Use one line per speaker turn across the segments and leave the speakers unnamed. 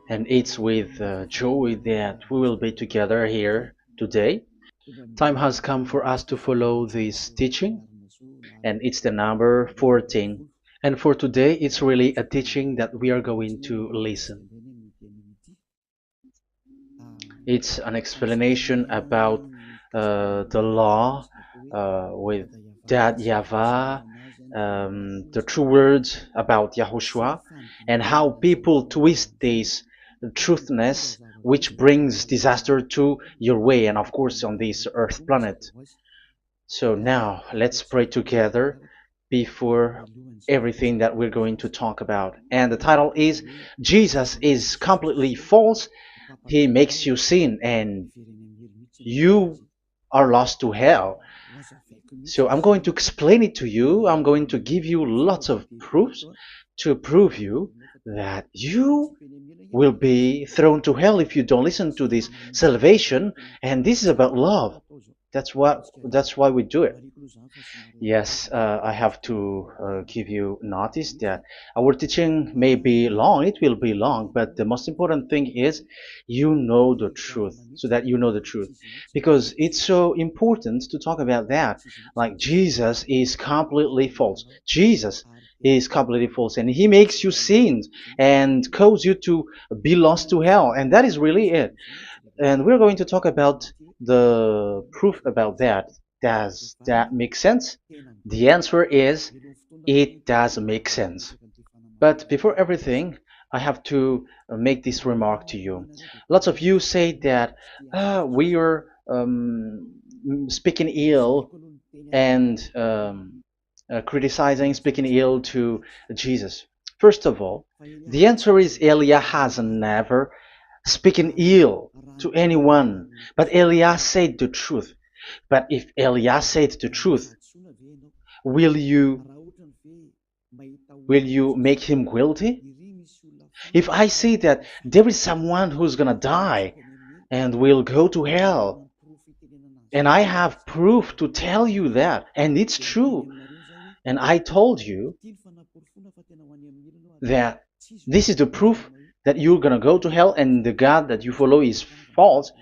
And it's with joy that we will be together here today. Time has come for us to follow this teaching, and it's the number 14. And for today, it's really a teaching that we are going to listen. It's an explanation about the law with that YAHVAH, the true words about YAHOSHUAH, and how people twist this truthness which brings disaster to your way and of course on this earth planet. So now let's pray together before everything that we're going to talk about. And the title is Jesus is completely false. He makes you sin and you are lost to hell. So I'm going to explain it to you. I'm going to give you lots of proofs to prove you that you will be thrown to hell if you don't listen to this salvation. And this is about love. That's why we do it. Yes, I have to give you notice that our teaching may be long, it will be long, but the most important thing is you know the truth, so that you know the truth. Because it's so important to talk about that. Like Jesus is completely false. Jesus is completely false, and he makes you sin and cause you to be lost to hell, and that is really it. And we're going to talk about the proof about that. Does that make sense? The answer is it does make sense. But before everything, I have to make this remark to you. Lots of you say that we are speaking ill and criticizing, speaking ill to Jesus. First of all, the answer is Elia has never speaking ill to anyone, but Elia said the truth. But if Elia said the truth, will you make him guilty? If I say that there is someone who's gonna die and will go to hell, and I have proof to tell you that, and it's true, and I told you that this is the proof that you're gonna go to hell and the God that you follow is false,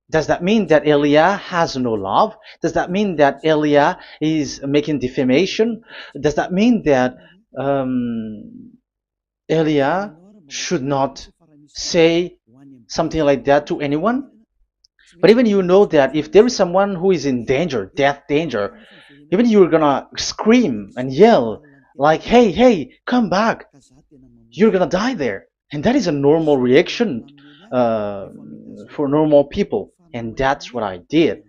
does that mean that Elia has no love? Does that mean that Elia is making defamation? Does that mean that Elia should not say something like that to anyone? But even you know that if there is someone who is in danger, death danger, even you're gonna scream and yell like, hey, hey, come back. You're gonna die there. And that is a normal reaction for normal people. And that's what I did.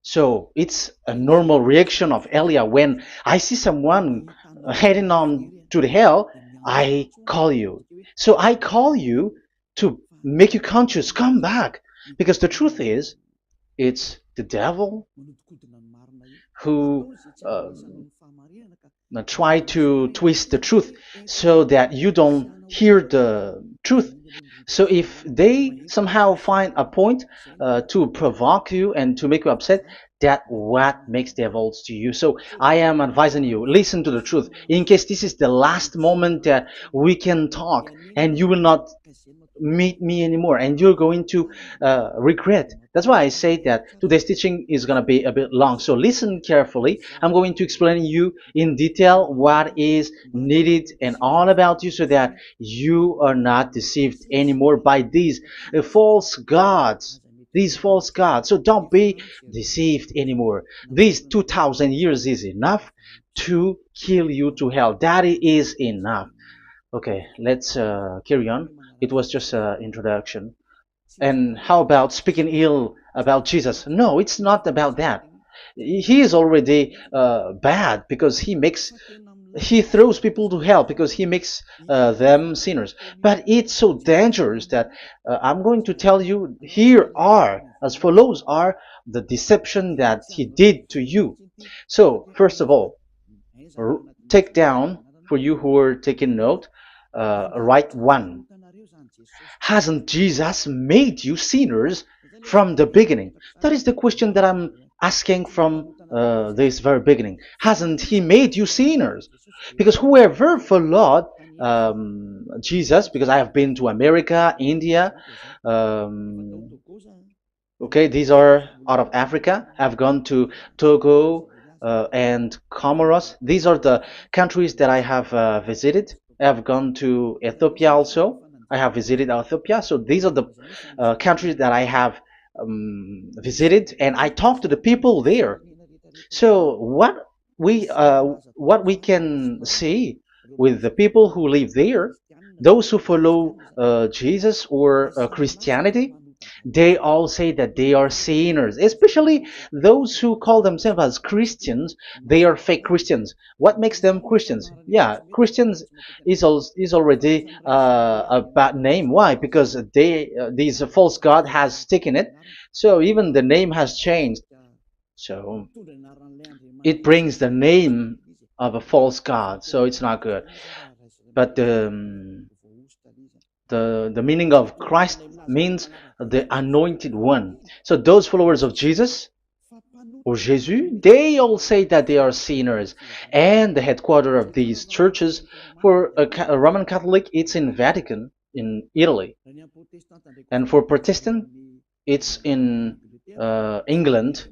So it's a normal reaction of Elia. When I see someone heading on to the hell, I call you. So I call you to make you conscious, come back. Because the truth is, it's the devil who try to twist the truth so that you don't hear the truth. So if they somehow find a point to provoke you and to make you upset, that what makes devils to you. So I am advising you, listen to the truth. In case this is the last moment that we can talk and you will not meet me anymore and you're going to regret. That's why I say that today's teaching is going to be a bit long, so listen carefully. I'm going to explain you in detail what is needed and all about you so that you are not deceived anymore by these false gods, so don't be deceived anymore. These 2000 years is enough to kill you to hell. That is enough. Okay, let's carry on. It was just an introduction. And how about speaking ill about Jesus? No, it's not about that. He is already bad because he throws people to hell because he makes them sinners. But it's so dangerous that I'm going to tell you here are as follows are the deception that he did to you. So first of all, take down for you who are taking note. Write one. Hasn't Jesus made you sinners from the beginning? That is the question that I'm asking from this very beginning. Hasn't he made you sinners? Because whoever followed Jesus, because I have been to America, India. Um, okay, these are out of Africa. I've gone to Togo and Comoros. These are the countries that I have visited. I have gone to Ethiopia also. I have visited Ethiopia. So these are the countries that I have visited, and I talked to the people there. So what we can see with the people who live there, those who follow Jesus or Christianity, they all say that they are sinners, especially those who call themselves as Christians. They are fake Christians. What makes them Christians? Yeah, Christians is already a bad name. Why? Because these false god has taken it. So even the name has changed. So it brings the name of a false god. So it's not good. But the meaning of Christ means the anointed one. So those followers of Jesus or Jesus, they all say that they are sinners. And the headquarters of these churches, for a Roman Catholic, it's in Vatican in Italy, and for Protestant, it's in England.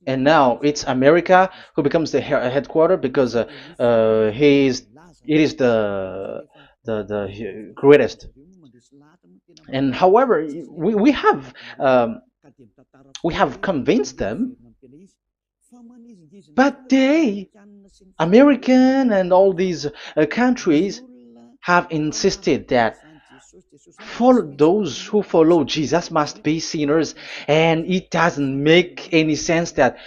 And now it's America who becomes the headquarter because he is it is the greatest. And however, we have convinced them, but they, American and all these countries, have insisted that those who follow Jesus must be sinners, and it doesn't make any sense that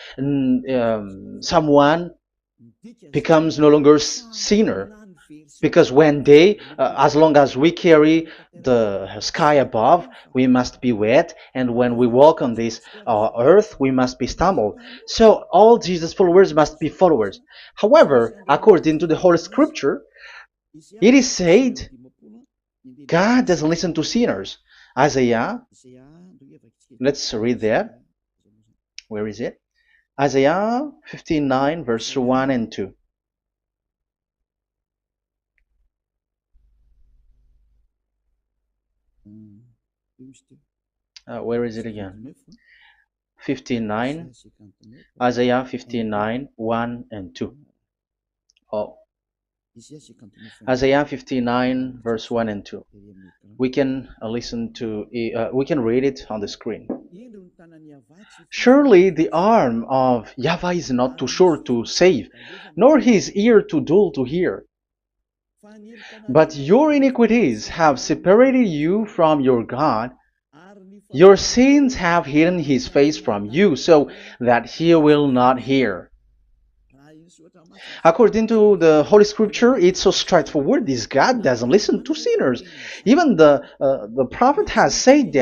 someone becomes no longer sinner, because when they, as long as we carry the sky above, we must be wet, and when we walk on this earth, we must be stumbled. So all Jesus followers must be followers. However, according to the Holy Scripture, it is said God doesn't listen to sinners. Isaiah, let's read that. Where is it? Isaiah 59, verse 1 and 2. Where is it again? 59, Isaiah 59, 1 and 2. Oh, Isaiah 59, verse 1 and 2. We can we can read it on the screen. Surely the arm of Yahweh is not too short to save, nor his ear too dull to hear. But your iniquities have separated you from your God. Your sins have hidden his face from you, so that he will not hear. According to the Holy Scripture, it's so straightforward. This God doesn't listen to sinners. Even the prophet has said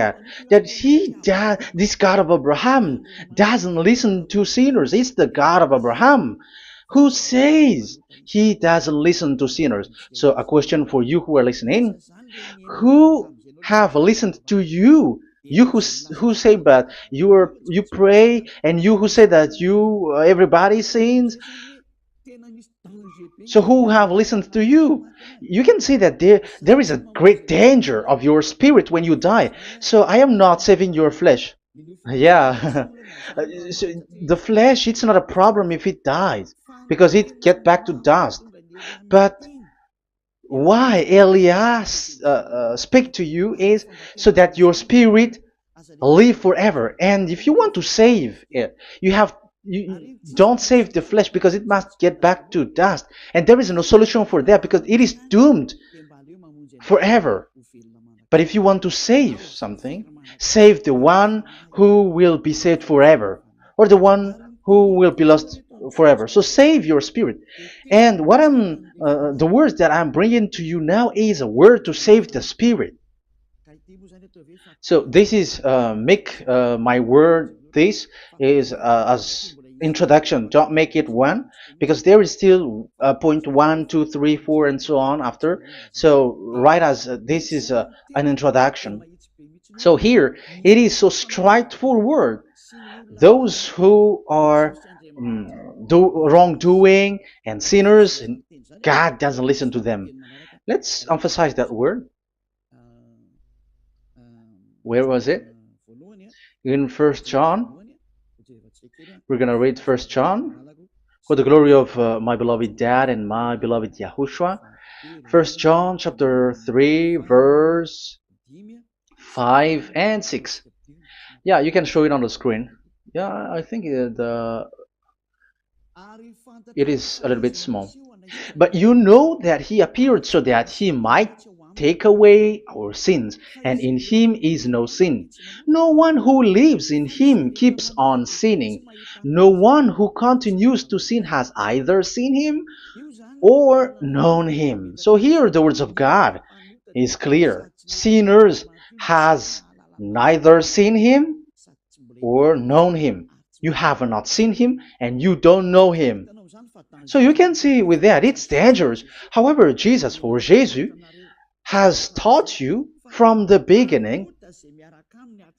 this God of Abraham doesn't listen to sinners. It's the God of Abraham who says he doesn't listen to sinners. So a question for you who are listening: who have listened to you? You who say that you pray, and you who say that you everybody sins. So who have listened to you? You can see that there is a great danger of your spirit when you die. So I am not saving your flesh. Yeah. So the flesh, it's not a problem if it dies, because it get back to dust. But why Elias speak to you is so that your spirit live forever. And if you want to save it, you don't save the flesh, because it must get back to dust, and there is no solution for that because it is doomed forever. But if you want to save something, save the one who will be saved forever, or the one who will be lost forever. So save your spirit. And the words that I'm bringing to you now is a word to save the spirit. So this is make my word. This is as introduction. Don't make it one, because there is still point 1, 2, 3, 4, and so on after. So write as this is an introduction. So here it is so straightforward. Those who are wrongdoing and sinners, and God doesn't listen to them. Let's emphasize that word. Where was it? In First John. We're gonna read First John. For the glory of my beloved Dad and my beloved Yahushua. First John chapter 3 verse 5 and 6. Yeah, you can show it on the screen. Yeah, I think it is a little bit small. But you know that he appeared so that he might take away our sins, and in him is no sin. No one who lives in him keeps on sinning. No one who continues to sin has either seen him or known him. So here the words of God is clear. Sinners has neither seen him or known him. You have not seen him and you don't know him. So you can see with that it's dangerous. However, Jesus or Jesus has taught you from the beginning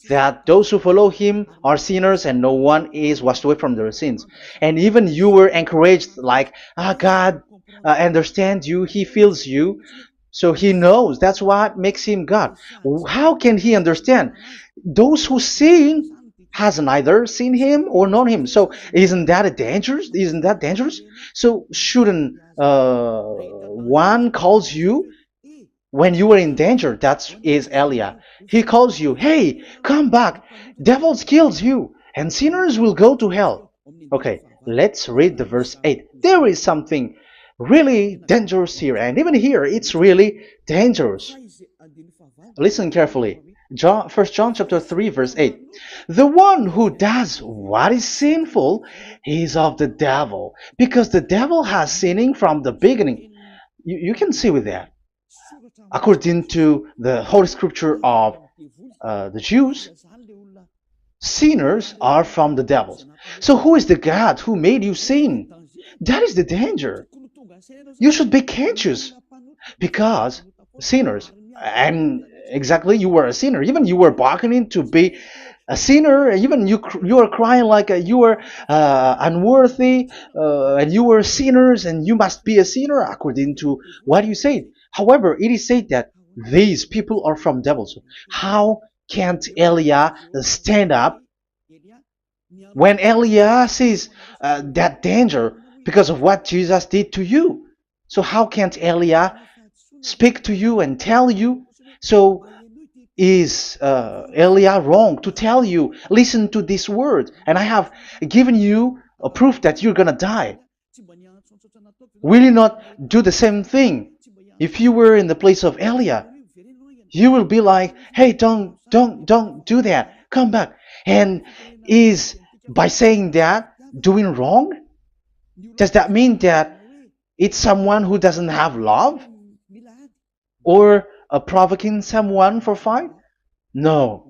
that those who follow him are sinners and no one is washed away from their sins. And even you were encouraged like, God understands you, he feels you, so he knows. That's what makes him God. How can he understand? Those who sin has neither seen him or known him. So isn't that a dangerous? Isn't that dangerous? So shouldn't one calls you when you are in danger? That is Elia. He calls you, hey, come back. Devils kills you, and sinners will go to hell. Okay, let's read the verse 8. There is something really dangerous here, and even here it's really dangerous. Listen carefully. First John chapter 3 verse 8. The one who does what is sinful is of the devil, because the devil has sinning from the beginning. You can see with that. According to the Holy Scripture of the Jews, sinners are from the devils. So who is the God who made you sin? That is the danger. You should be conscious, because sinners, and exactly you were a sinner. Even you were bargaining to be a sinner. Even you are crying like you were unworthy, and you were sinners, and you must be a sinner according to what you said. However, it is said that these people are from devils. How can't Elia stand up when Elia sees that danger because of what Jesus did to you? So how can't Elia speak to you and tell you? So is Elia wrong to tell you, listen to this word, and I have given you a proof that you're gonna die? Will you not do the same thing? If you were in the place of Elia, you will be like, hey, don't do that. Come back. And is by saying that doing wrong? Does that mean that it's someone who doesn't have love? Or provoking someone for fight? No.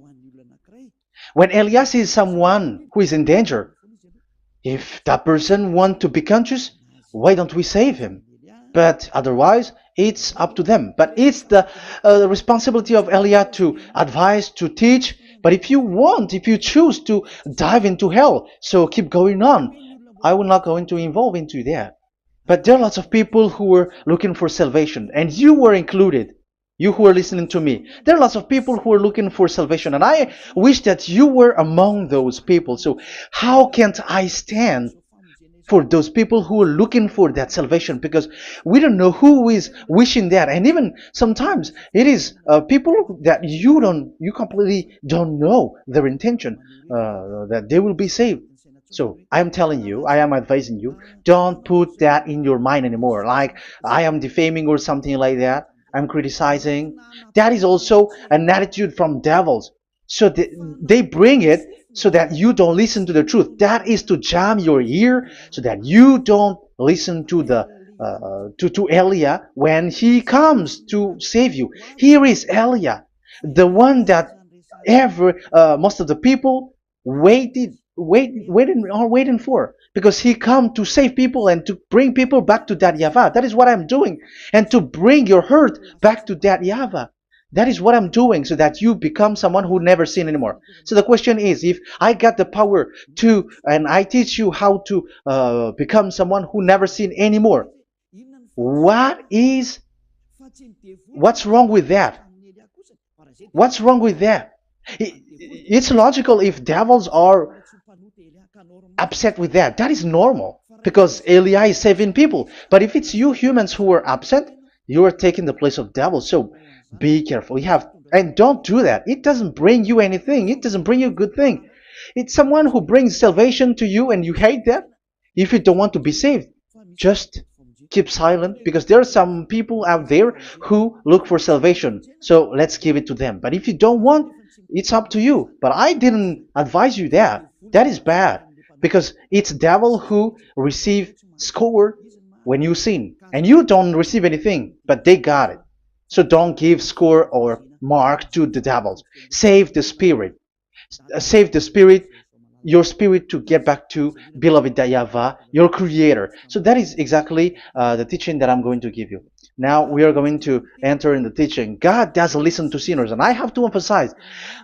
When Elias sees someone who is in danger, if that person wants to be conscious, why don't we save him? But otherwise, it's up to them. But it's the responsibility of Elia to advise, to teach. But if you choose to dive into hell, so keep going on. I will not go into involve into that. But there are lots of people who were looking for salvation, and you were included. You who are listening to me, there are lots of people who are looking for salvation, and I wish that you were among those people. So how can't I stand for those people who are looking for that salvation? Because we don't know who is wishing that, and even sometimes it is people that you completely don't know their intention that they will be saved. So I am telling you, I am advising you, don't put that in your mind anymore, like I am defaming or something like that. I'm criticizing. That is also an attitude from devils. So they bring it so that you don't listen to the truth. That is to jam your ear so that you don't listen to the to Elia when he comes to save you. Here is Elia, the one that most of the people waiting for, because he come to save people and to bring people back to that YAHVAH. That is what I'm doing, and to bring your hurt back to that YAHVAH. That is what I'm doing so that you become someone who never sin anymore. So the question is, if I got the power to, and I teach you how to become someone who never sin anymore, what is, what's wrong with that? What's wrong with that? It's logical if devils are upset with that. That is normal because Eli is saving people. But if it's you humans who are upset, you are taking the place of devils. So be careful. You have, and don't do that. It doesn't bring you anything. It doesn't bring you a good thing. It's someone who brings salvation to you and you hate that. If you don't want to be saved, just keep silent because there are some people out there who look for salvation. So let's give it to them. But if you don't want, it's up to you. But I didn't advise you that. That is bad because it's devil who receive score when you sin and you don't receive anything, but they got it. So don't give score or mark to the devils. Save the spirit. Save the spirit, your spirit, to get back to beloved Yahvah, your creator. So that is exactly the teaching that I'm going to give you. Now we are going to enter in the teaching. God doesn't listen to sinners, and I have to emphasize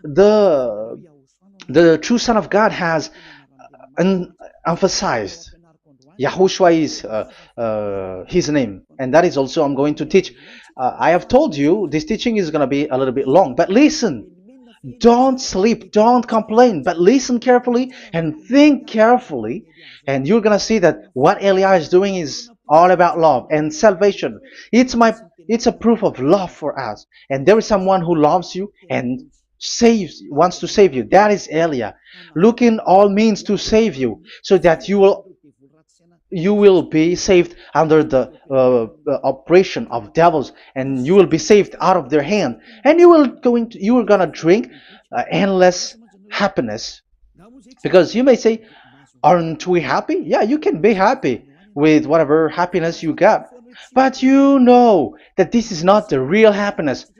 the the true Son of God has emphasized. Yahushua is his name, and that is also I'm going to teach. I have told you this teaching is going to be a little bit long, but listen. Don't sleep, don't complain, but listen carefully and think carefully, and you're gonna see that what Eli is doing is all about love and salvation. It's a proof of love for us, and there is someone who loves you and wants to save you. That is Elia, looking all means to save you, so that you will be saved under the oppression of devils, and you will be saved out of their hand, and you are gonna drink endless happiness. Because you may say, aren't we happy? Yeah, you can be happy with whatever happiness you got, but you know that this is not the real happiness.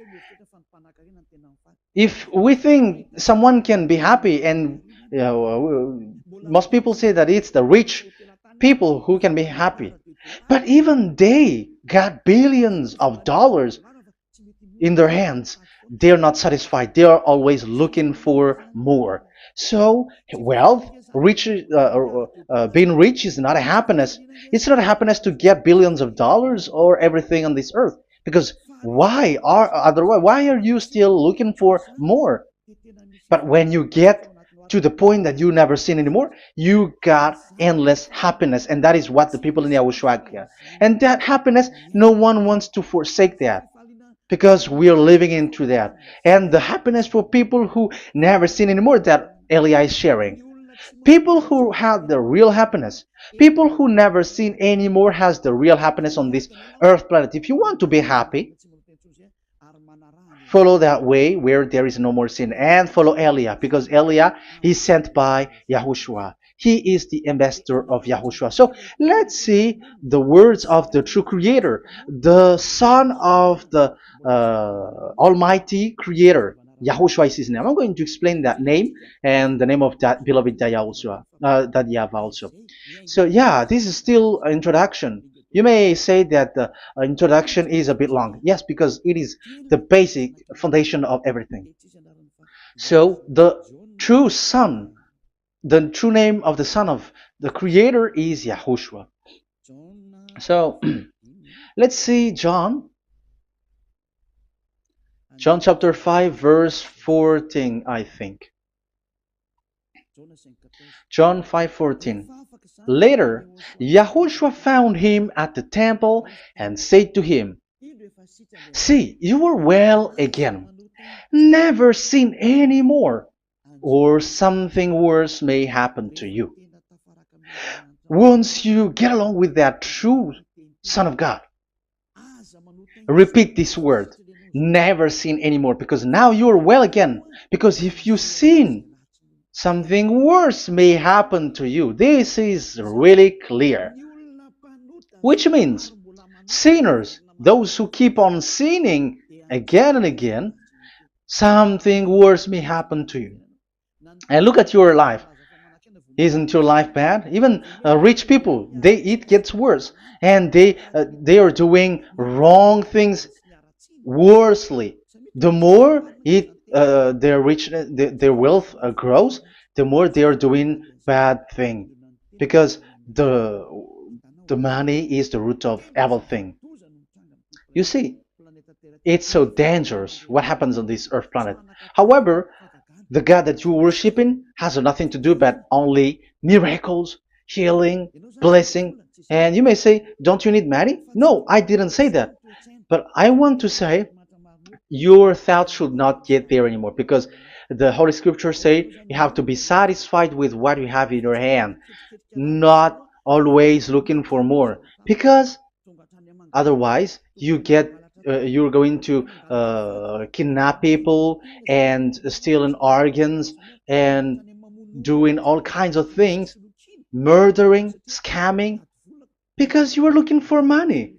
If we think someone can be happy, and most people say that it's the rich people who can be happy, but even they got billions of dollars in their hands, they're not satisfied. They are always looking for more. So wealth, being rich is not a happiness. It's not a happiness to get billions of dollars or everything on this earth. Because why are you still looking for more? But when you get to the point that you never sin anymore, you got endless happiness, and that is what the people in Yahushua get. And that happiness, no one wants to forsake that because we are living into that. And the happiness for people who never sin anymore that Elia is sharing. People who have the real happiness, people who never sin anymore has the real happiness on this earth planet. If you want to be happy, follow that way where there is no more sin, and follow Elia, because Elia is sent by Yahushua. He is the ambassador of Yahushua. So let's see the words of the true creator, the son of the almighty creator. Yahushua is his name. I'm going to explain that name and the name of that beloved Yahushua, that Yahvah also. So yeah, this is still an introduction. You may say that the introduction is a bit long. Yes, because it is the basic foundation of everything. So the true son, the true name of the son of the creator is Yahushua. So let's see John chapter 5 verse 14, I think. John 5:14. Later, Yahushua found him at the temple and said to him, "See, you are well again. Never sin any more, or something worse may happen to you." Once you get along with that true Son of God, repeat this word. Never sin anymore, because now you are well again. Because if you sin, something worse may happen to you. This is really clear. Which means sinners, those who keep on sinning again and again, something worse may happen to you. And look at your life. Isn't your life bad? Even rich people, it gets worse, and they are doing wrong things worsely. The more their richness, their wealth grows, the more they are doing bad thing, because the the money is the root of everything. You see, it's so dangerous what happens on this earth planet. However, the God that you're worshiping has nothing to do but only miracles, healing, blessing. And you may say, don't you need money? No, I didn't say that. But I want to say your thoughts should not get there anymore, because the Holy Scriptures say you have to be satisfied with what you have in your hand, not always looking for more, because otherwise you're going to kidnap people and stealing organs and doing all kinds of things, murdering, scamming, because you are looking for money,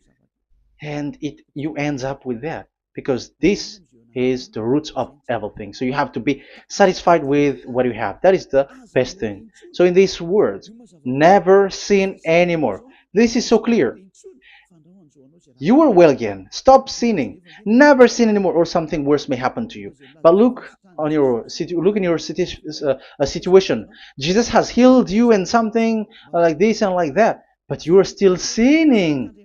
and it you ends up with that, because this is the roots of everything. So you have to be satisfied with what you have. That is the best thing. So in these words, never sin anymore, this is so clear. You are well again. Stop sinning. Never sin anymore, or something worse may happen to you. But look in your situation. Jesus has healed you and something like this and like that, but you are still sinning.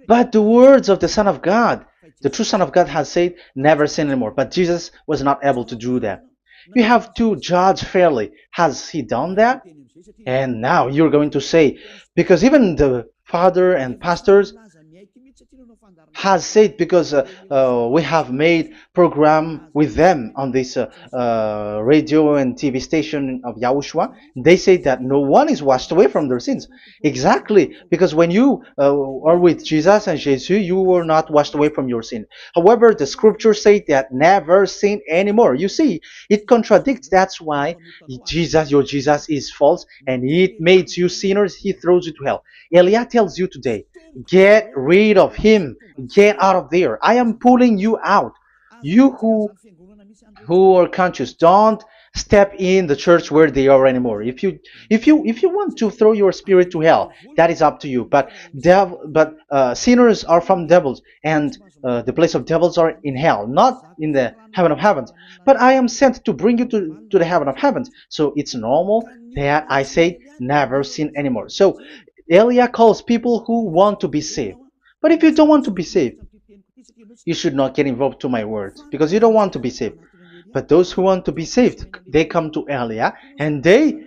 But the words of the Son of God, the true Son of God, has said, never sin anymore. But Jesus was not able to do that. You have to judge fairly. Has he done that? And now you're going to say, because even the father and pastors has said, because we have made program with them on this radio and TV station of Yahushua, they say that no one is washed away from their sins. Exactly, because when you are with Jesus and Jesus, you were not washed away from your sin. However, the scriptures say that never sin anymore. You see, it contradicts. That's why your Jesus is false, and it makes you sinners. He throws you to hell. Elia tells you today, get rid of him. Get out of there. I am pulling you out. You who are conscious, don't step in the church where they are anymore. If you want to throw your spirit to hell, that is up to you. But sinners are from devils, and the place of devils are in hell, not in the heaven of heavens. But I am sent to bring you to the heaven of heavens. So it's normal that I say never sin anymore. So Elia calls people who want to be saved. But if you don't want to be saved, you should not get involved to my words, because you don't want to be saved. But those who want to be saved, they come to Elia, and they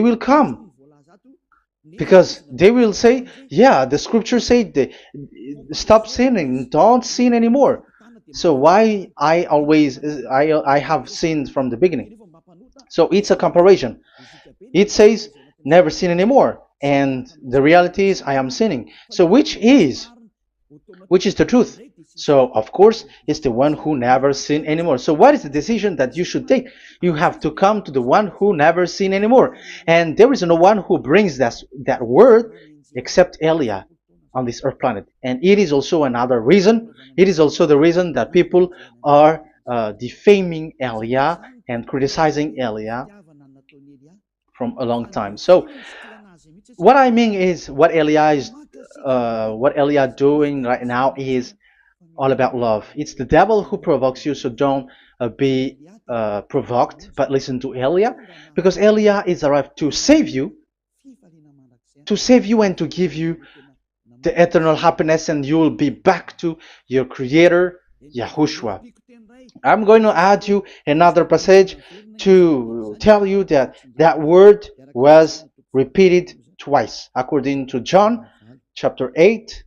will come, because they will say, yeah, the scriptures say stop sinning, don't sin anymore. So why I have sinned from the beginning? So it's a comparison. It says never sin anymore, and the reality is I am sinning. So which is the truth? So of course it's the one who never sin anymore. So what is the decision that you should take? You have to come to the one who never sin anymore, and there is no one who brings that word except Elia on this earth planet. And it is also another reason. It is also the reason that people are defaming Elia and criticizing Elia from a long time. So what I mean is what Elia doing right now is all about love. It's the devil who provokes you, so don't be provoked, but listen to Elia, because Elia is arrived to save you and to give you the eternal happiness, and you will be back to your Creator, Yahushua. I'm going to add you another passage to tell you that that word was repeated twice, according to chapter 8,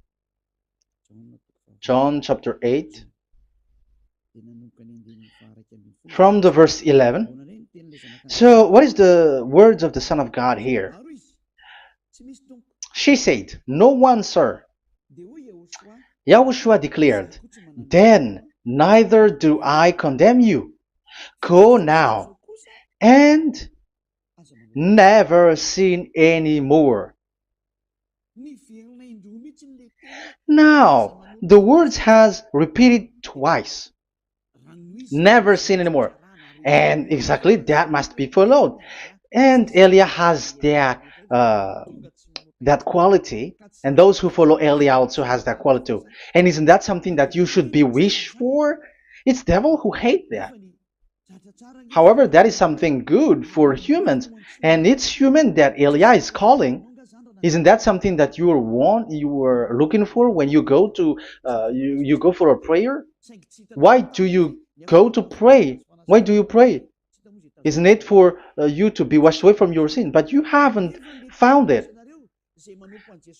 John chapter 8, from the verse 11. So what is the words of the Son of God here? She said, no one, sir. Yahushua declared, then neither do I condemn you. Go now and never sin any more. Now, the words has repeated twice. Never sin anymore. And exactly that must be followed. And Elia has that quality, and those who follow Elia also has that quality too. And isn't that something that you should be wish for? It's devil who hate that. However, that is something good for humans, and it's human that Elia is calling. Isn't that something that you were looking for when you go to you go for a prayer? Why do you go to pray? Why do you pray? Isn't it for you to be washed away from your sin? But you haven't found it.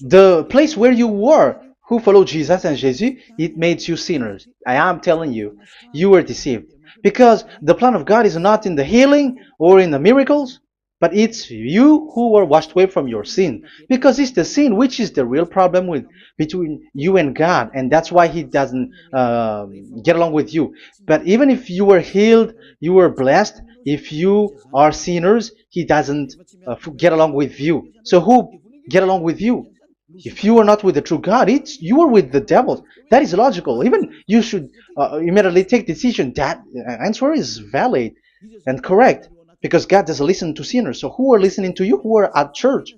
The place where you were, who followed Jesus and Jesus, it made you sinners. I am telling you, you were deceived. Because the plan of God is not in the healing or in the miracles, but it's you who were washed away from your sin. Because it's the sin which is the real problem with between you and God, and that's why He doesn't get along with you. But even if you were healed, you were blessed. If you are sinners, He doesn't get along with you. So who get along with you? If you are not with the true God, it's you are with the devil. That is logical. Even you should immediately take decision. That answer is valid and correct because God doesn't listen to sinners. So who are listening to you? Who are at church?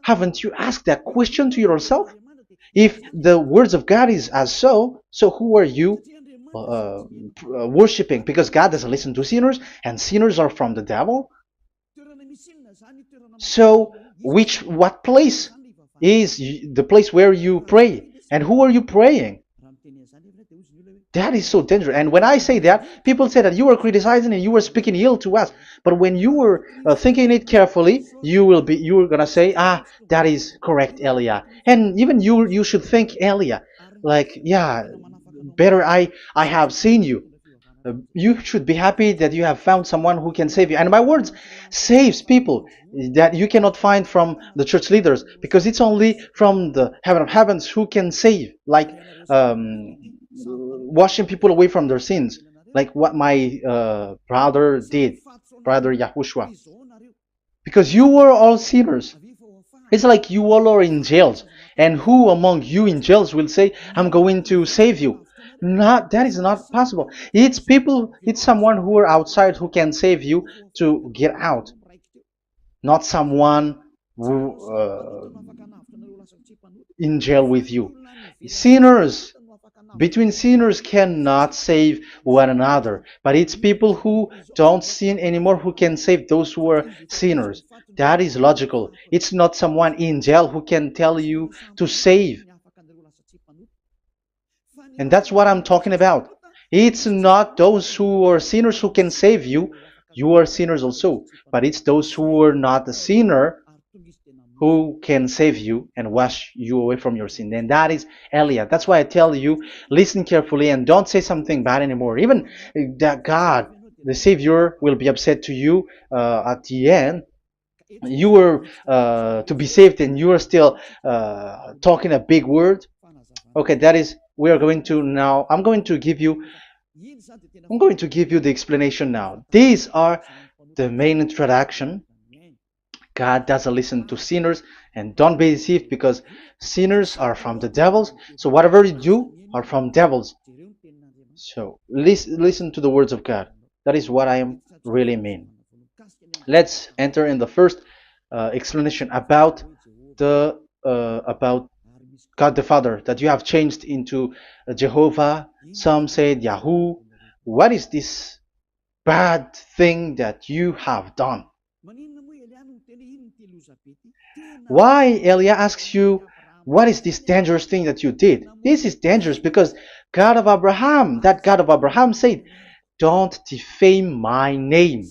Haven't you asked that question to yourself? If the words of God is as so who are you worshiping? Because God doesn't listen to sinners, and sinners are from the devil. So what place is the place where you pray, and who are you praying? That is so dangerous. And when I say that, people say that you were criticizing and you were speaking ill to us. But when you were thinking it carefully, you were gonna say, that is correct, Elia. And even you should think, Elia, like, yeah, better I have seen you. You should be happy that you have found someone who can save you. And my words saves people that you cannot find from the church leaders, because it's only from the heaven of heavens who can save, like washing people away from their sins, like what my brother did, brother Yahushua. Because you were all sinners. It's like you all are in jails, and who among you in jails will say, I'm going to save you? Not that is not possible. It's people, it's someone who are outside who can save you to get out, not someone who in jail with you. Sinners, between sinners cannot save one another, but it's people who don't sin anymore who can save those who are sinners. That is logical. It's not someone in jail who can tell you to save. And that's what I'm talking about. It's not those who are sinners who can save you. You are sinners also. But it's those who are not a sinner who can save you and wash you away from your sin. And that is Elia. That's why I tell you, listen carefully and don't say something bad anymore. Even that God, the Savior, will be upset to you at the end. You were to be saved and you are still talking a big word. Okay, that is, we are going to now, I'm going to give you the explanation now. These are the main introduction. God doesn't listen to sinners, and don't be deceived because sinners are from the devils. So whatever you do are from devils. So listen to the words of God. That is what I am really mean. Let's enter in the first explanation about about God the Father, that you have changed into Jehovah. Some said Yahoo. What is this bad thing that you have done? Why Elia asks you, what is this dangerous thing that you did? This is dangerous because God of Abraham, that God of Abraham said, don't defame my name.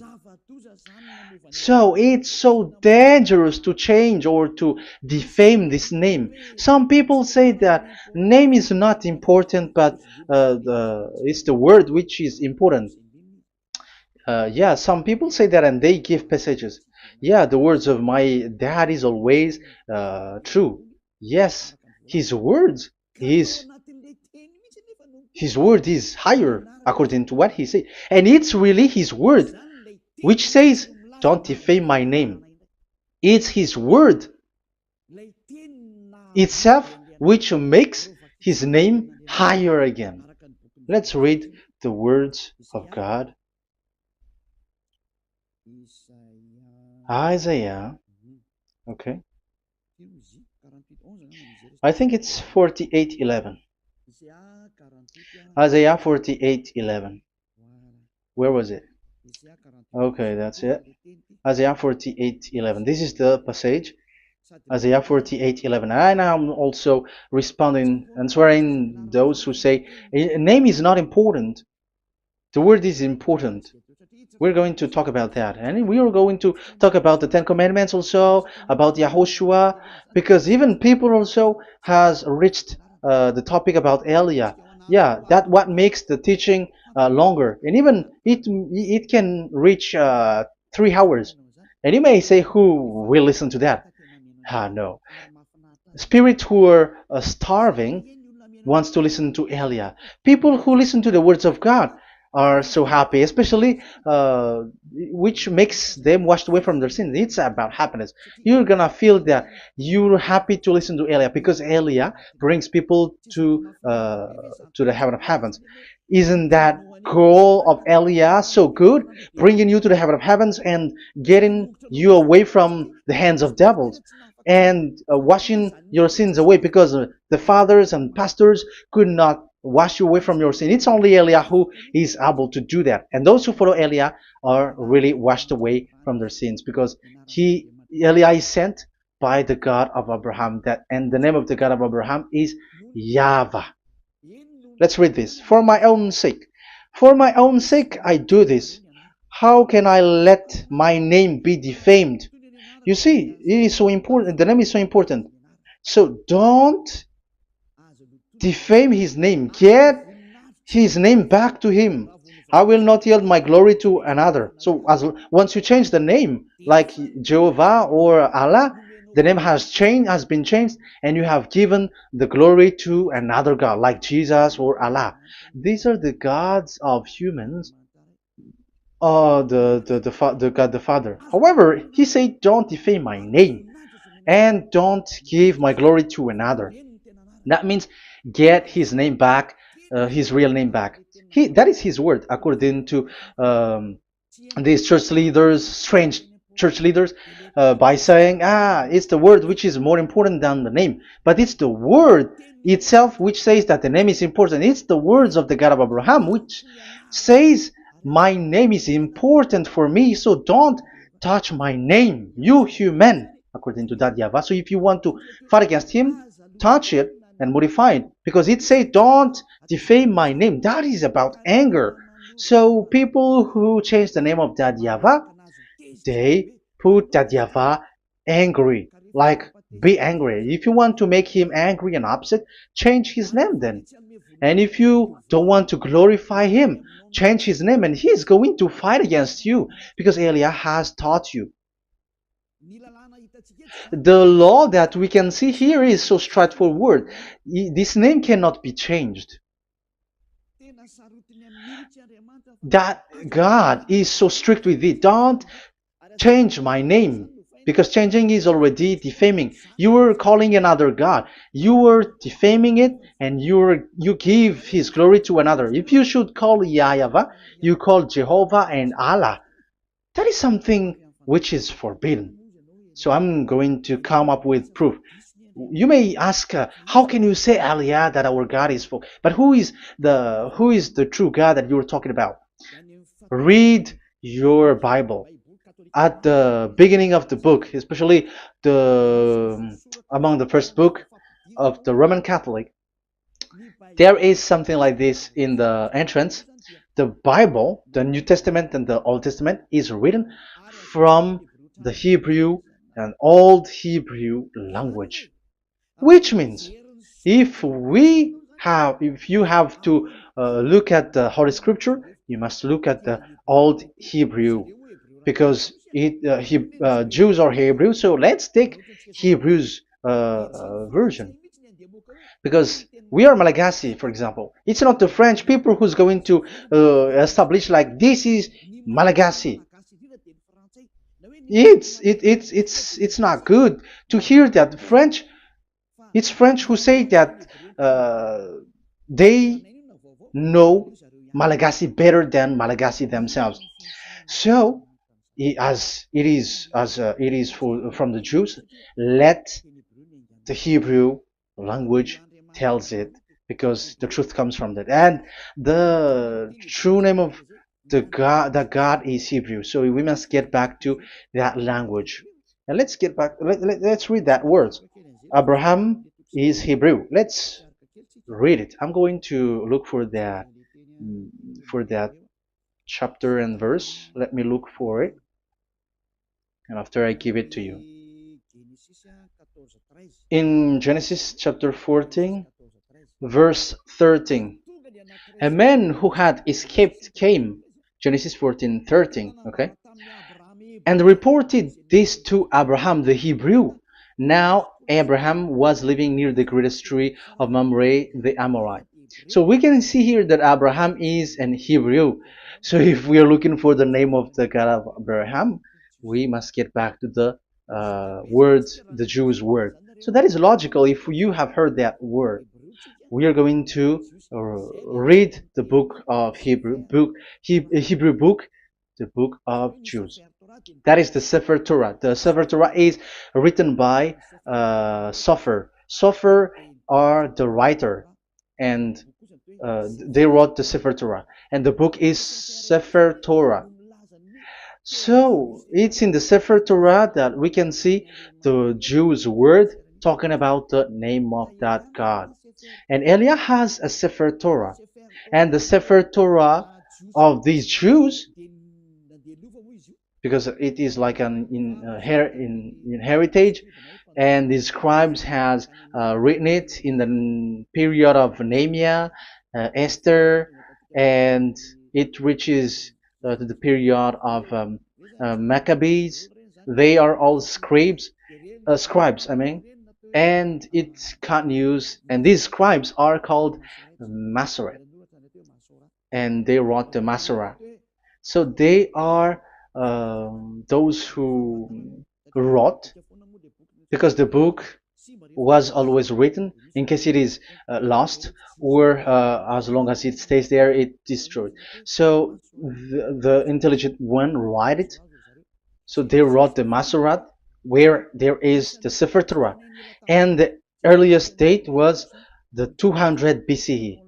So it's so dangerous to change or to defame this name. Some people say that name is not important, but it's the word which is important. Yeah, some people say that and they give passages. Yeah, the words of my dad is always true. Yes, his words is his word is higher according to what he said, and it's really his word which says, "Don't defame my name." It's his word itself which makes his name higher again. Let's read the words of God. Isaiah, okay. I think it's 48:11. Isaiah 48:11. Where was it? Okay, that's it. Isaiah 48:11. This is the passage. Isaiah 48:11. And I'm also responding, answering those who say a name is not important. The word is important. We're going to talk about that. And we are going to talk about the Ten Commandments also, about Yahushua, because even people also has reached the topic about Elia. Yeah, that what makes the teaching longer. And even it can reach 3 hours. And you may say, who will listen to that? Ah, no. Spirits who are starving wants to listen to Elia. People who listen to the words of God are so happy, especially which makes them washed away from their sins. It's about happiness. You're gonna feel that you're happy to listen to Elia because Elia brings people to the heaven of heavens. Isn't that goal of Elia so good, bringing you to the heaven of heavens and getting you away from the hands of devils? And washing your sins away because the fathers and pastors could not wash you away from your sin. It's only Elia who is able to do that. And those who follow Elia are really washed away from their sins because Elia is sent by the God of Abraham. And the name of the God of Abraham is YAHVAH. Let's read this. For my own sake. For my own sake I do this. How can I let my name be defamed? You see, it is so important. The name is so important. So don't defame his name. Get his name back to him. I will not yield my glory to another. So once you change the name, like Jehovah or Allah, the name has been changed, and you have given the glory to another God, like Jesus or Allah. These are the gods of humans, the God the Father. However, he said, "Don't defame my name, and don't give my glory to another." That means get his name back, his real name back. That is his word, according to these church leaders, strange church leaders, by saying, it's the word which is more important than the name. But it's the word itself which says that the name is important. It's the words of the God of Abraham which says, my name is important for me, so don't touch my name, you human, according to that YAHVAH. So if you want to fight against him, touch it and modify it, because it says don't defame my name. That is about anger. So people who change the name of that YAHVAH, they put that YAHVAH angry, like be angry. If you want to make him angry and upset, change his name then. And if you don't want to glorify him, change his name, and he's going to fight against you, because Elia has taught you. The law that we can see here is so straightforward. This name cannot be changed. That God is so strict with it. Don't change my name, because changing is already defaming. You are calling another God. You are defaming it, and you give his glory to another. If you should call YAHVAH, you call Jehovah and Allah. That is something which is forbidden. So I'm going to come up with proof. You may ask, how can you say Aliyah that our God is full? But who is the true God that you're talking about? Read your Bible. At the beginning of the book, especially among the first book of the Roman Catholic, there is something like this in the entrance. The Bible, the New Testament and the Old Testament, is written from the Hebrew and Old Hebrew language, which means if you have to look at the Holy Scripture, you must look at the Old Hebrew, because Jews are Hebrew. So let's take Hebrew's version, because we are Malagasy, for example. It's not the French people who's going to establish like this is Malagasy. It's not good to hear that French. It's French who say that they know Malagasy better than Malagasy themselves. So, it is from the Jews, let the Hebrew language tells it, because the truth comes from that. And the true name of that God is Hebrew. So we must get back to that language. And let's get back. Let's read that word. Abraham is Hebrew. Let's read it. I'm going to look mm, for that chapter and verse. Let me look for it, and after I give it to you. In Genesis chapter 14, verse 13, a man who had escaped came, Genesis 14:13, okay, and reported this to Abraham the Hebrew. Now Abraham was living near the greatest tree of Mamre the Amorite. So we can see here that Abraham is an Hebrew. So if we are looking for the name of the God of Abraham, we must get back to the word, the Jews word. So that is logical if you have heard that word. We are going to read the book of Hebrew book, the book of Jews. That is the Sefer Torah. The Sefer Torah is written by Sofer. Sofer are the writer, and they wrote the Sefer Torah, and the book is Sefer Torah. So it's in the Sefer Torah that we can see the Jews' word talking about the name of that God. And Elia has a Sefer Torah, and the Sefer Torah of these Jews, because it is like an in heritage, and the scribes has written it in the period of Nehemiah, Esther, and it reaches to the period of Maccabees. They are all scribes, I mean, and it continues, and these scribes are called Masoret, and they wrote the Masorah. So they are those who wrote, because the book was always written in case it is lost, or as long as it stays there, it destroyed. So the intelligent one write it. So they wrote the Masorat, where there is the Sefer Torah, and the earliest date was the 200 BCE,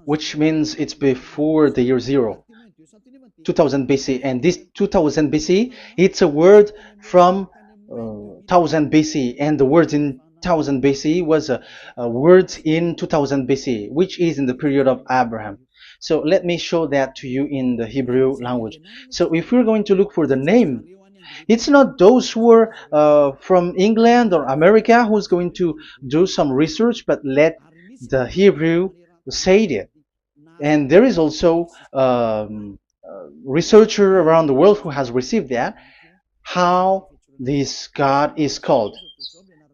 which means it's before the year zero. 2000 BC, and this 2000 BC, it's a word from 1000 BC, and the word in 1000 BC was a word in 2000 BC, which is in the period of Abraham. So let me show that to you in the Hebrew language. So if we're going to look for the name, it's not those who are from England or America who's going to do some research, but let the Hebrew say it. And there is also researcher around the world who has received that, how this God is called.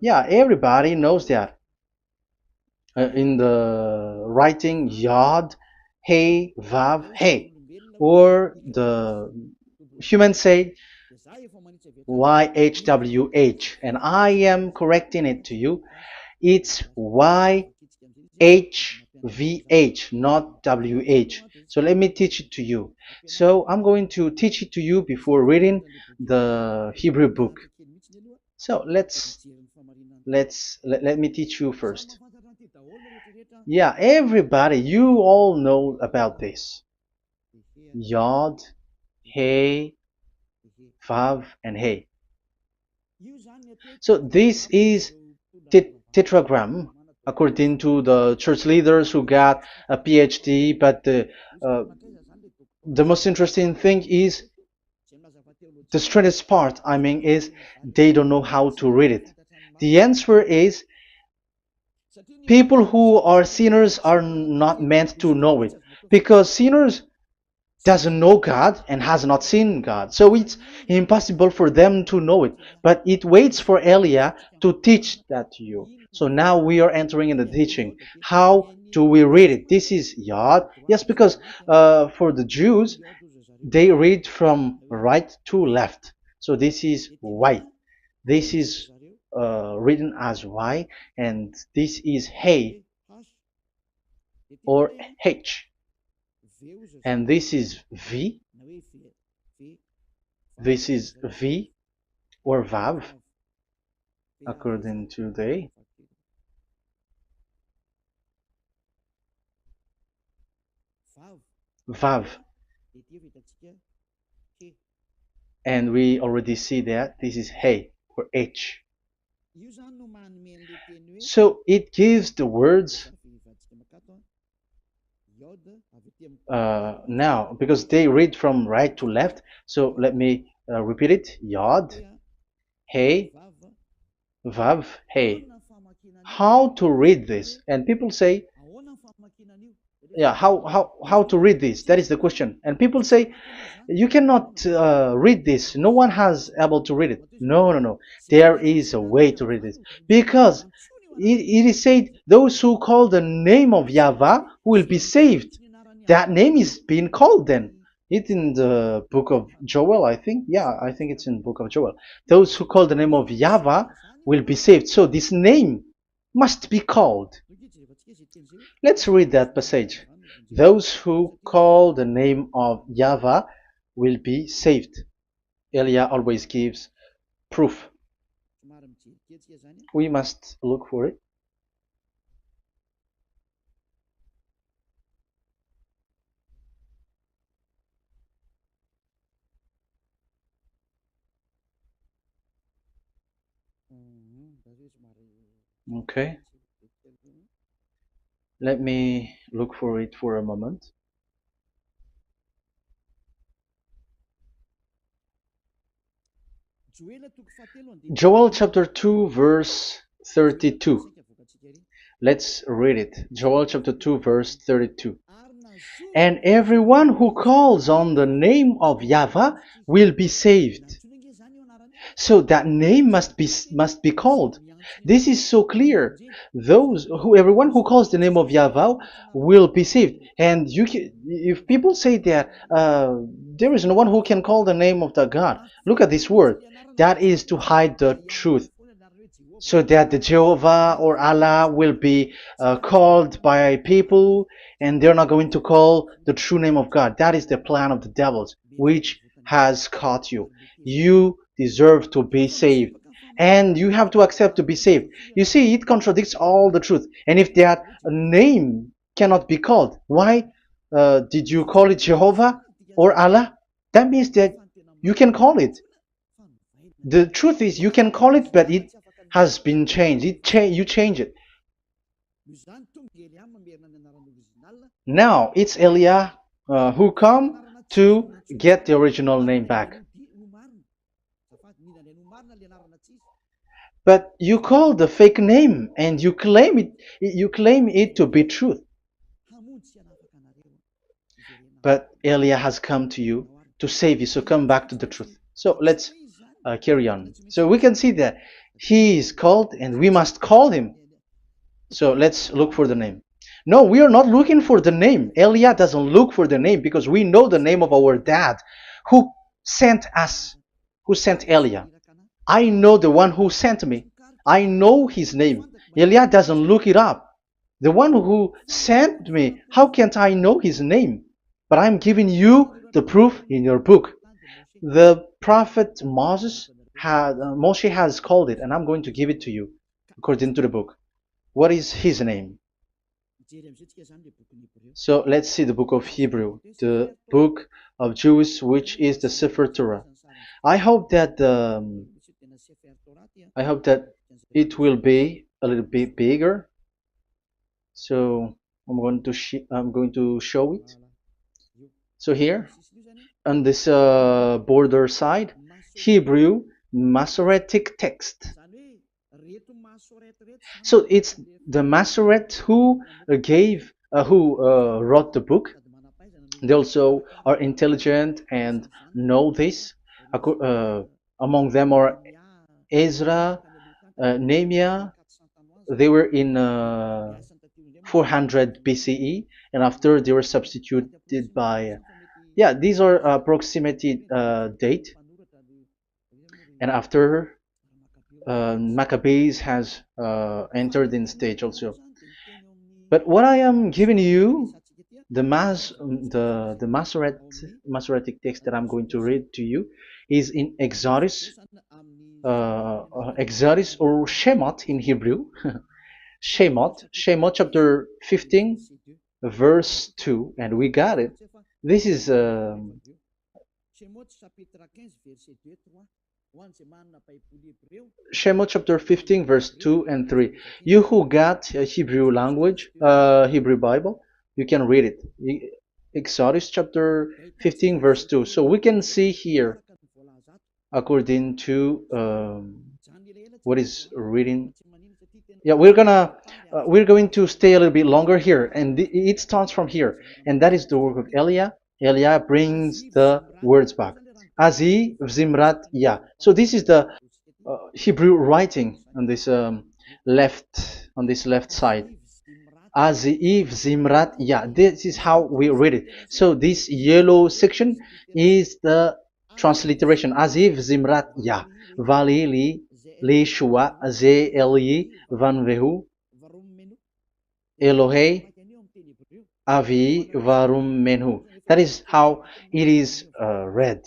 Yeah, everybody knows that. In the writing Yod, Hey, Vav, Hey, or the human say YHWH, and I am correcting it to you. It's YHVH, not WH. So let me teach it to you. So I'm going to teach it to you before reading the Hebrew book. So let me teach you first. Yeah, everybody, you all know about this. Yod, Hey, Vav, and Hey. So this is tetragram, according to the church leaders who got a PhD. But the most interesting thing is, the strangest part, I mean, is they don't know how to read it. The answer is, people who are sinners are not meant to know it, because sinners doesn't know God and has not seen God. So it's impossible for them to know it. But it waits for Elia to teach that to you. So now we are entering in the teaching. How do we read it? This is Yod. Yes, because for the Jews, they read from right to left. So this is Y. This is written as Y, and this is Hey or H. And this is V. This is V or Vav, according to the Vav. And we already see that this is Hey or H. So it gives the words now because they read from right to left. So let me repeat it. Yod, Hey, Vav, Hey. How to read this? And people say, yeah, how to read this? That is the question. And people say, you cannot read this. No one has able to read it. No, no, no. There is a way to read this because it is said those who call the name of Yahweh will be saved. That name is being called then. It's in the book of Joel, I think. Yeah, I think it's in the book of Joel. Those who call the name of Yahweh will be saved. So this name must be called. Let's read that passage. Those who call the name of Yahweh will be saved. Elia always gives proof. We must look for it. Okay. Let me look for it for a moment. Joel chapter 2 verse 32. Let's read it. Joel chapter 2 verse 32. And everyone who calls on the name of Yahweh will be saved. So that name must be called. This is so clear. Everyone who calls the name of Yahweh will be saved. And if people say that there is no one who can call the name of the God, look at this word. That is to hide the truth, so that the Jehovah or Allah will be called by people, and they're not going to call the true name of God. That is the plan of the devils, which has caught you. You deserve to be saved, and you have to accept to be saved. You see, it contradicts all the truth. And if that name cannot be called, why did you call it Jehovah or Allah? That means that you can call it. The truth is, you can call it, but it has been changed. You change it. Now it's Elia who come to get the original name back. But you call the fake name and you claim it to be truth. But Elia has come to you to save you, so come back to the truth. So let's carry on. So we can see that he is called and we must call him. So let's look for the name. No, we are not looking for the name. Elia doesn't look for the name because we know the name of our dad who sent us, who sent Elia. I know the one who sent me. I know his name. Elia doesn't look it up. The one who sent me, how can't I know his name? But I'm giving you the proof in your book. The prophet Moses Moshe has called it, and I'm going to give it to you according to the book. What is his name? So let's see the book of Hebrew, the book of Jews, which is the Sefer Torah. I hope that it will be a little bit bigger. So I'm going to show it. So here on this border side, Hebrew Masoretic text. So it's the Masoret who wrote the book. They also are intelligent and know this. Among them are Ezra, Nehemiah. They were in 400 BCE, and after they were substituted by, these are approximated date. And after Maccabees has entered in stage also. But what I am giving you, the Masoretic text that I'm going to read to you is in Exodus or Shemot in Hebrew. Shemot chapter 15 verse 2, and we got it. This is Shemot chapter 15, verse 2 and 3. You who got a Hebrew language, Hebrew Bible, you can read it. Exodus chapter 15, verse 2. So we can see here, according to what is reading. Yeah, we're going to stay a little bit longer here, and it starts from here, and that is the work of Eliah. Eliah brings the words back. Azi Zimrat Ya. So this is the Hebrew writing on this left side. Aziv Zimrat Ya. This is how we read it. So this yellow section is the transliteration. Aziv Zimrat Ya. Vali li shua ze eli van vehu Elohei avi varum menhu. That is how it is read.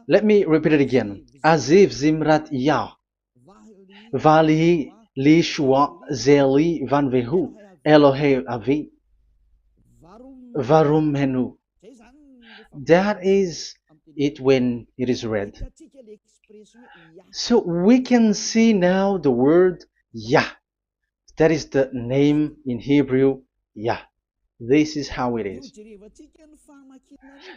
Let me repeat it again. Aziv Zimrat Ya. Vali li shua ze eli van vehu Elohei avi varum menhu. That is it when it is read. So we can see now the word Yah. That is the name in Hebrew, Yah. This is how it is.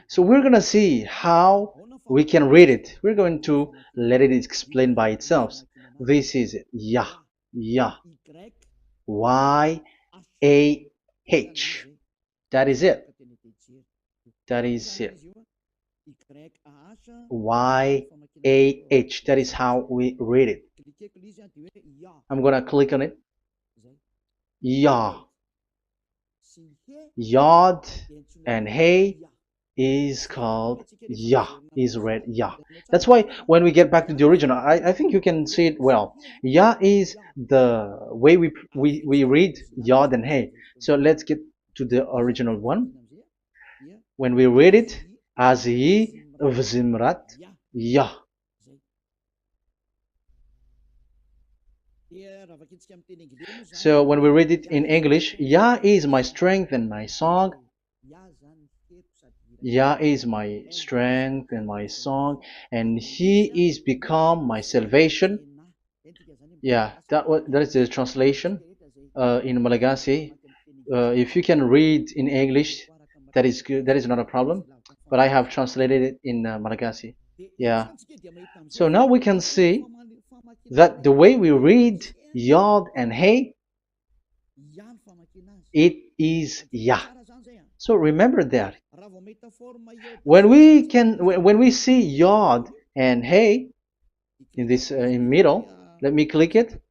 So we're going to see how we can read it. We're going to let it explain by itself. This is it. Yah. Yah. Y-A-H. That is it. That is it. Y-A-H. That is how we read it. I'm going to click on it. Yah. Yod and Hey is called Yah, is read Yah. That's why when we get back to the original, I think you can see it well. Yah is the way we read Yod and Hey. So let's get to the original one. When we read it, Azi Vzimrat Yah. So when we read it in English, Yah is my strength and my song. Yah is my strength and my song, and He is become my salvation. Yeah, that is the translation in Malagasy. If you can read in English, that is good. That is not a problem. But I have translated it in Malagasy. Yeah. So now we can see that the way we read Yod and Hey, it is Yah. So remember that. When we see Yod and Hey in this in middle, let me click it.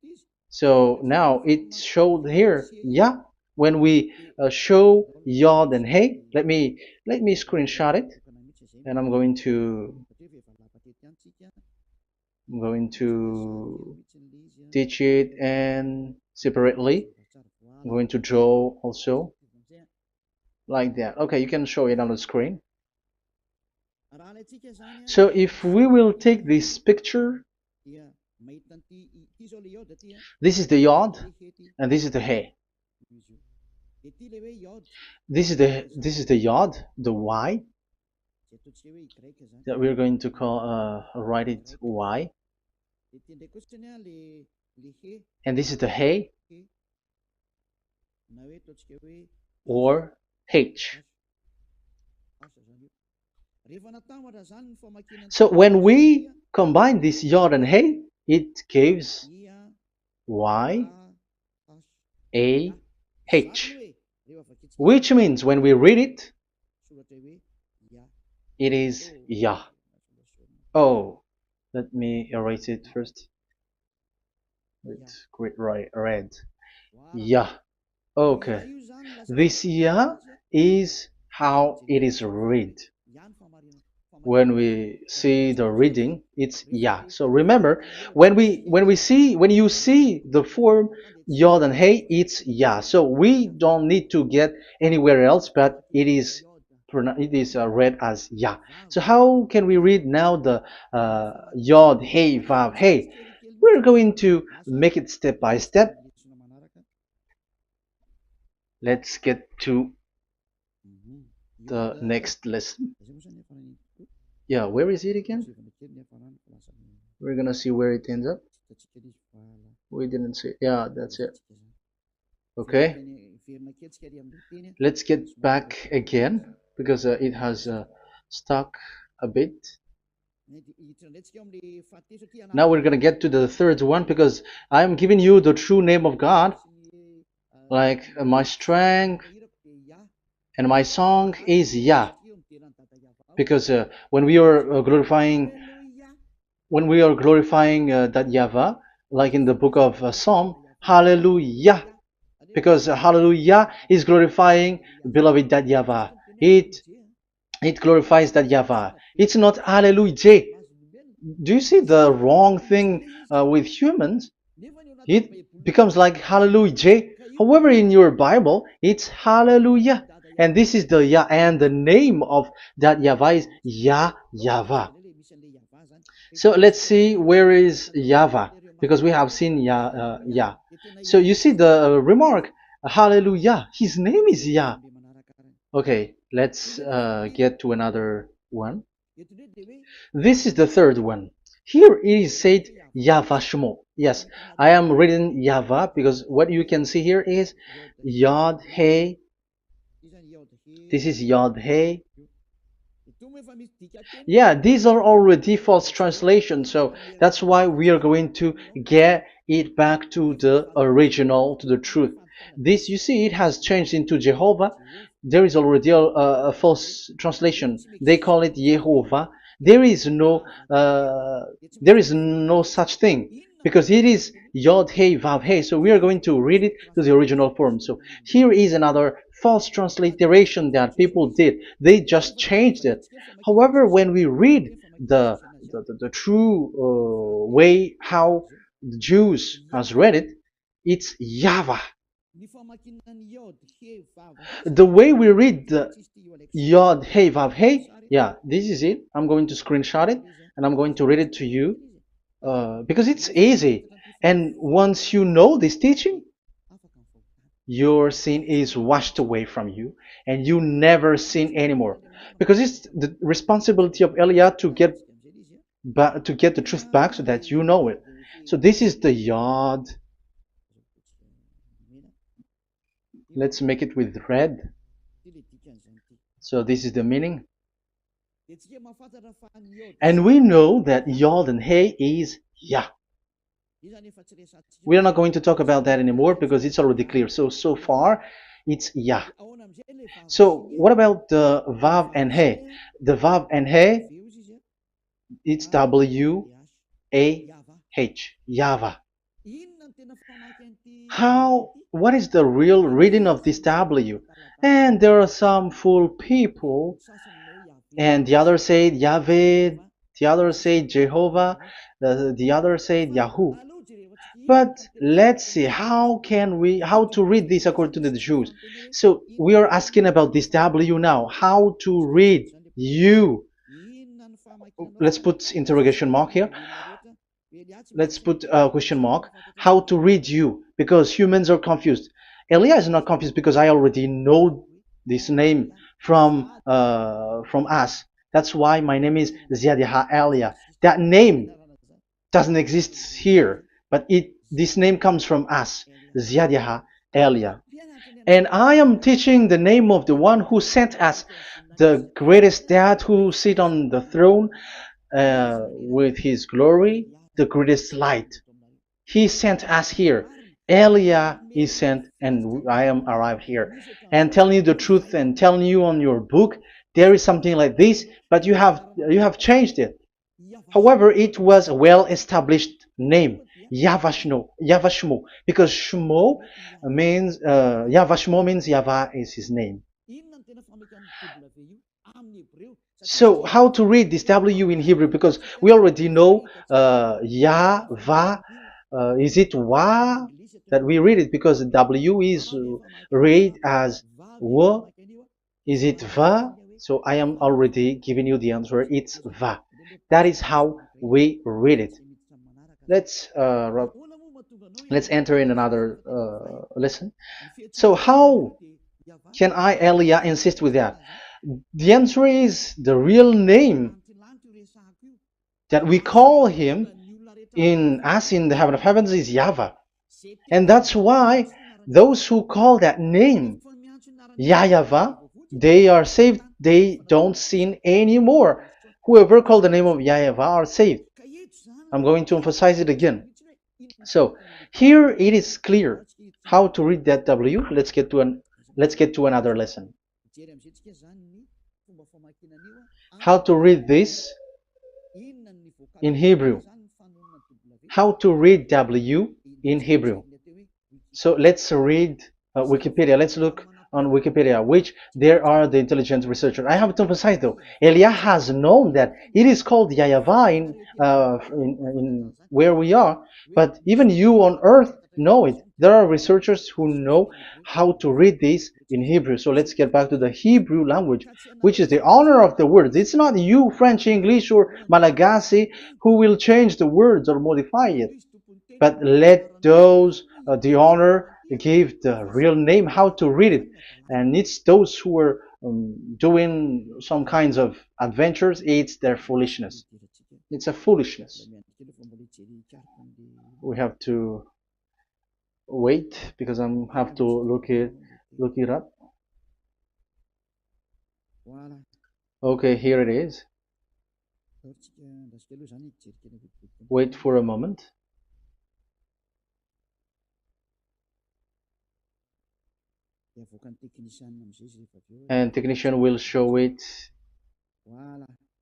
So now it showed here Yah. When we show Yod and Hey, let me screenshot it, and I'm going to teach it and separately. I'm going to draw also like that. Okay, you can show it on the screen. So if we will take this picture, this is the Yod and this is the Hey. This is the Yod, the Y, that we're going to call write it Y. And this is the Hey or H. So when we combine this Yod and Hey, it gives Y A H, which means when we read it, it is Yah. Oh, let me erase it first with great red. Yah. Okay. This Yah is how it is read. When we see the reading, it's Yah. So remember, when you see the form Yod and Hey, it's Yah. So we don't need to get anywhere else, but it is read as Yah. So how can we read now the Yod, Hey, Vav, Hey? We're going to make it step by step. Let's get to the next lesson. Yeah, where is it again? We're gonna see where it ends up. We didn't see. Yeah, that's it. Okay, let's get back again because it has stuck a bit. Now we're gonna get to the third one because I'm giving you the true name of God, like my strength and my song is Yah, because when we are glorifying that Yahvah, like in the book of Psalm, Hallelujah, because Hallelujah is glorifying beloved that Yahvah. It glorifies that Yahvah. It's not Hallelujah. Do you see the wrong thing with humans? It becomes like Hallelujah. However, in your Bible, it's Hallelujah. And this is the Yah, and the name of that Yahvah is Yahvah. So let's see where is Yahvah, because we have seen Yah. So you see the remark, Hallelujah. His name is Yah. Okay, let's get to another one. This is the third one. Here it is said YAHVAH. Yes, I am reading Yahvah because what you can see here is Yod Hey. This is Yod Hey. Yeah, these are already false translations, so that's why we are going to get it back to the original, to the truth. This, you see, it has changed into Jehovah. There is already a false translation. They call it Yehovah. There is no, uh, there is no such thing because it is Yod Hey Vav Hey. So we are going to read it to the original form. So here is another false transliteration that people did. They just changed it. However, when we read the true way how the Jews has read it, it's Yahvah. The way we read the Yod Hey Vav Hey, yeah, this is it. I'm going to screenshot it and I'm going to read it to you because it's easy. And once you know this teaching, your sin is washed away from you and you never sin anymore. Because it's the responsibility of Eliah to get the truth back so that you know it. So this is the Yod. Let's make it with red. So this is the meaning. And we know that Yod and Hey is Yah. We are not going to talk about that anymore because it's already clear. So far, it's Yah. So what about the Vav and He? The Vav and He, it's W-A-H, Yahvah. What is the real reading of this W? And there are some fool people, and the others say Yahweh, the others say Jehovah, the others say Yahoo. But let's see how to read this according to the Jews. So we are asking about this W now. How to read you? Let's put interrogation mark here. Let's put a question mark. How to read you? Because humans are confused. Elia is not confused because I already know this name from us. That's why my name is Ziadiha Elia. That name doesn't exist here, but this name comes from us, Ziadiha Elia. And I am teaching the name of the one who sent us, the greatest dad who sit on the throne with his glory, the greatest light. He sent us here. Elia is sent, and I am arrived here. And telling you the truth and telling you on your book, there is something like this, but you have changed it. However, it was a well-established name, YAHVAH, because Shmo means YAHVAH means Yahvah is his name. So how to read this W in Hebrew? Because we already know Yahvah. Is it Wa that we read it? Because W is read as W. Is it Va? So I am already giving you the answer. It's Va. That is how we read it. Let's enter in another lesson. So how can I, Elia, insist with that? The answer is the real name that we call him in as in the heaven of heavens is YAHVAH. And that's why those who call that name YAHVAH, they are saved. They don't sin anymore. Whoever called the name of YAHVAH are saved. I'm going to emphasize it again. So here it is clear how to read that W. Let's get to another lesson. How to read this in Hebrew. How to read W in Hebrew. So let's read Wikipedia. Let's look on Wikipedia, which there are the intelligent researchers. I have to emphasize though, Elia has known that it is called YAHVAH in where we are, but even you on earth know it. There are researchers who know how to read this in Hebrew. So let's get back to the Hebrew language, which is the honor of the words. It's not you, French, English, or Malagasy, who will change the words or modify it. But let those the honor give the real name how to read it, and it's those who are doing some kinds of adventures. It's their foolishness. It's a foolishness. We have to wait because I have to look it up. Okay, here it is. Wait for a moment. And technician will show it.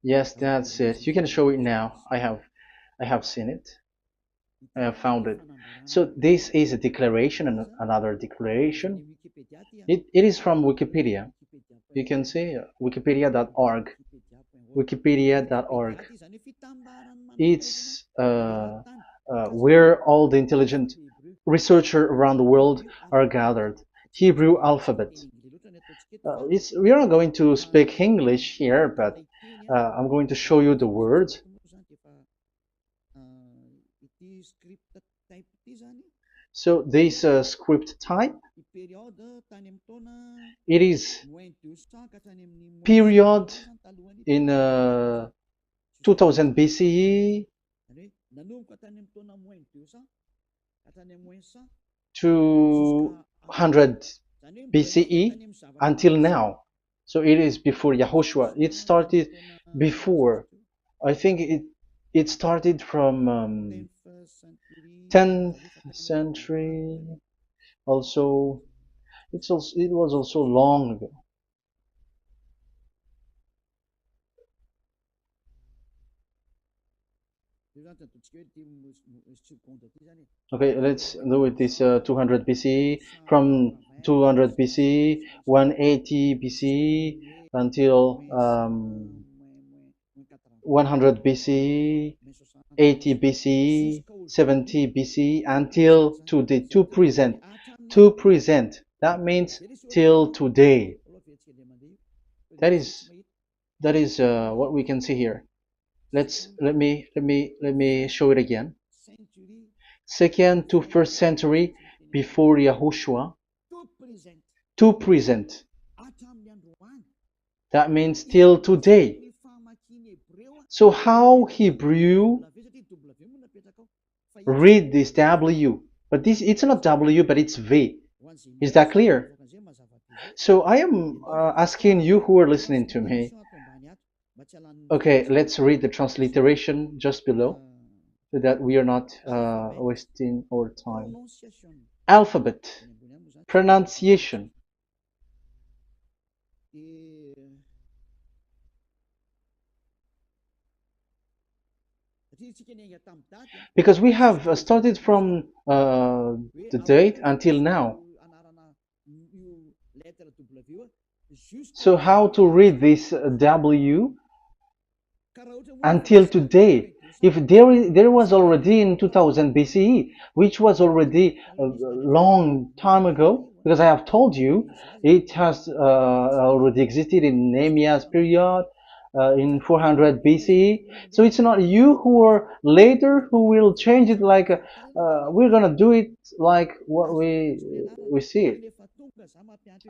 Yes, that's it. You can show it now. I have seen it. I have found it. So this is a declaration and another declaration. It is from Wikipedia. You can see wikipedia.org. Wikipedia.org. It's where all the intelligent researchers around the world are gathered. Hebrew alphabet. We are not going to speak English here, but I'm going to show you the words. So this script type, it is period in 2000 BCE to 100 BCE until now. So it is before Yahushua. It started before. I think it started from 10th century. Also, it was also long ago. Okay, let's do it this 200 BCE, from 200 BCE, 180 BCE until 100 BCE, 80 BCE, 70 BCE until today, to present. That means till today. That is what we can see here. Let me show it again. Second to first century before Yahushua, to present. That means till today. So how Hebrew read this W? But it's not W, but it's V. Is that clear? So I am asking you who are listening to me. Okay, let's read the transliteration just below, so that we are not wasting our time. Alphabet, pronunciation. Because we have started from the date until now. So how to read this W until today? If there was already in 2000 BCE, which was already a long time ago, because I have told you it has already existed in Nehemiah's period, in 400 BCE. So it's not you who are later who will change it, like we're gonna do it like what we see it.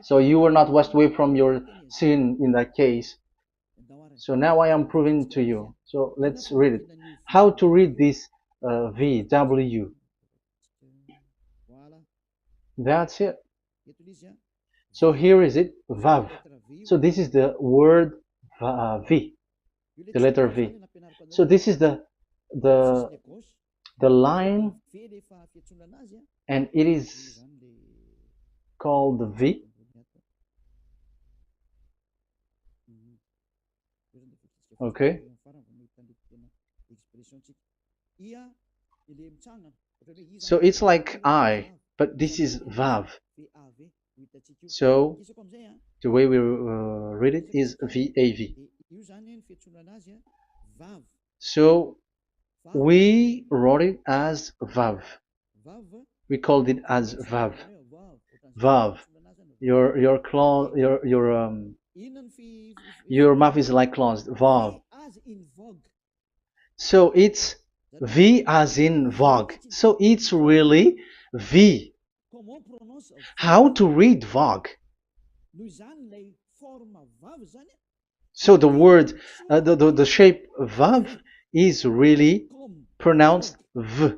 So you were not washed away from your sin in that case. So now I am proving to you. So let's read it. How to read this V, W. That's it. So here is it, Vav. So this is the word V, the letter V. So this is the the line, and it is called the V. Okay. So it's like I, but this is Vav. So the way we read it is VAV. So we wrote it as Vav. We called it as Vav. Vav. Your mouth is like closed. Vav. So it's V as in Vogue. So it's really V. How to read Vogue? So the word, the shape Vav is really pronounced V,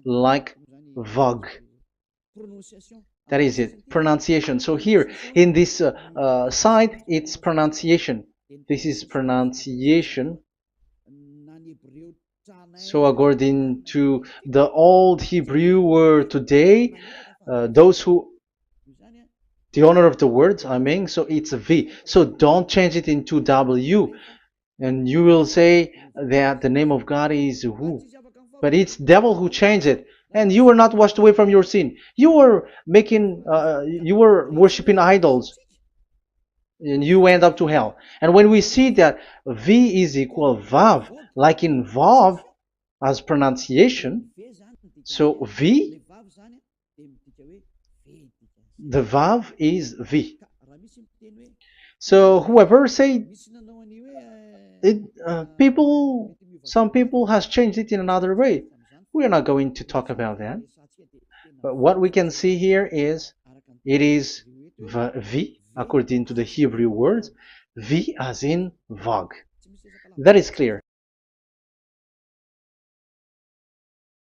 like Vogue. That is it, pronunciation. So here in this side, it's pronunciation. This is pronunciation. So according to the old Hebrew word today, those who, the owner of the words, I mean, so it's a V. So don't change it into W. And you will say that the name of God is who? But it's devil who changed it. And you were not washed away from your sin. You were you were worshiping idols. And you end up to hell. And when we see that V is equal Vav, like in Vav as pronunciation, so V, the Vav is V. So whoever say it, some people has changed it in another way. We are not going to talk about that. But what we can see here is it is V according to the Hebrew words, V as in Vogue. That is clear.